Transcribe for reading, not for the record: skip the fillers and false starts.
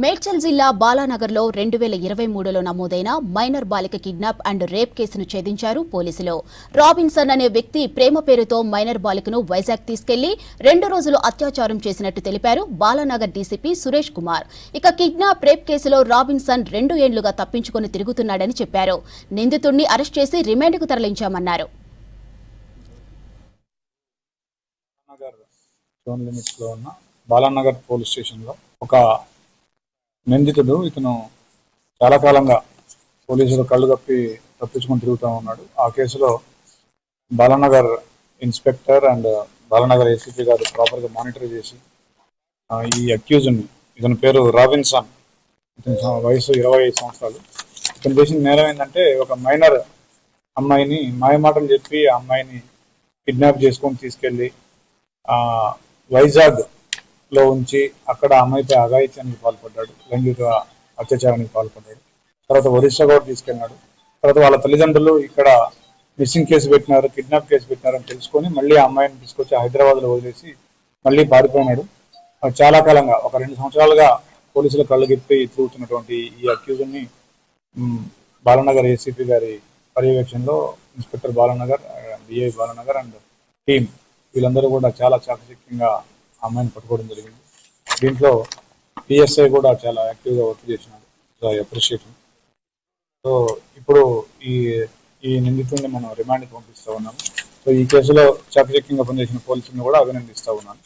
మేడ్చల్ జిల్లా బాలానగర్లో 2023లో నమోదైన మైనర్ బాలిక కిడ్నాప్ అండ్ రేప్ కేసును ఛేదించారు పోలీసులు. రాబిన్సన్ అనే వ్యక్తి ప్రేమ పేరుతో మైనర్ బాలికను వైజాగ్ తీసుకెళ్లి 2 రోజులు అత్యాచారం చేసినట్టు తెలిపారు బాలానగర్ డీసీపీ సురేష్ కుమార్. ఇక కిడ్నాప్ రేప్ కేసులో రాబిన్సన్ 2 ఏళ్లుగా తప్పించుకుని తిరుగుతున్నాడని చెప్పారు. నిందితుడిని అరెస్ట్ చేసి రిమాండ్కు తరలించామన్నారు. బాలానగర్ పోలీస్ స్టేషన్ లో ఒక నిందితుడు ఇతను చాలా కాలంగా పోలీసులు కళ్ళు కప్పి తప్పించుకొని తిరుగుతూ ఉన్నాడు. ఆ కేసులో Balanagar inspector and Balanagar ACP గారు ప్రాపర్ గా మానిటర్ చేసి ఈ అక్యూజ్ని, ఇతని పేరు రాబిన్సన్, ఇతని వయసు 25 సంవత్సరాలు. ఇతను చేసిన నేరం ఏంటంటే ఒక మైనర్ అమ్మాయిని మాయమాటలు చెప్పి ఆ అమ్మాయిని కిడ్నాప్ చేసుకొని తీసుకెళ్లి వైజాగ్ లో ఉంచి అక్కడ అమ్మాయిపై అఘాయిత్యానికి పాల్పడ్డాడు, లైంగిక అత్యాచారానికి పాల్పడ్డాడు. తర్వాత ఒరిస్సా కూడా తీసుకెళ్ళినాడు. తర్వాత వాళ్ళ తల్లిదండ్రులు ఇక్కడ మిస్సింగ్ కేసు పెట్టినారు, కిడ్నాప్ కేసు పెట్టినారు అని తెలుసుకొని మళ్ళీ ఆ అమ్మాయిని తీసుకొచ్చి హైదరాబాద్ లో వదిలేసి మళ్ళీ పారిపోయినాడు. చాలా కాలంగా ఒక 2 సంవత్సరాలుగా పోలీసుల కళ్ళు గిప్పి తిరుగుతున్నటువంటి ఈ అక్యూజ్ని బాలానగర్ ఏసీపీ గారి పర్యవేక్షణలో inspector Balanagar, DI Balanagar and team వీళ్ళందరూ కూడా చాలా చాకచక్యంగా అమ్మాయిని పట్టుకోవడం జరిగింది. దీంట్లో పిఎస్ఐ కూడా చాలా యాక్టివ్గా వర్క్ చేసినాడు. అప్రిషియేషన్. సో ఇప్పుడు ఈ నిందితుడిని మనం రిమాండ్కి పంపిస్తూ ఉన్నాము. సో ఈ కేసులో చాకచక్యంగా పనిచేసిన పోలీసులను కూడా అభినందిస్తూ ఉన్నాను.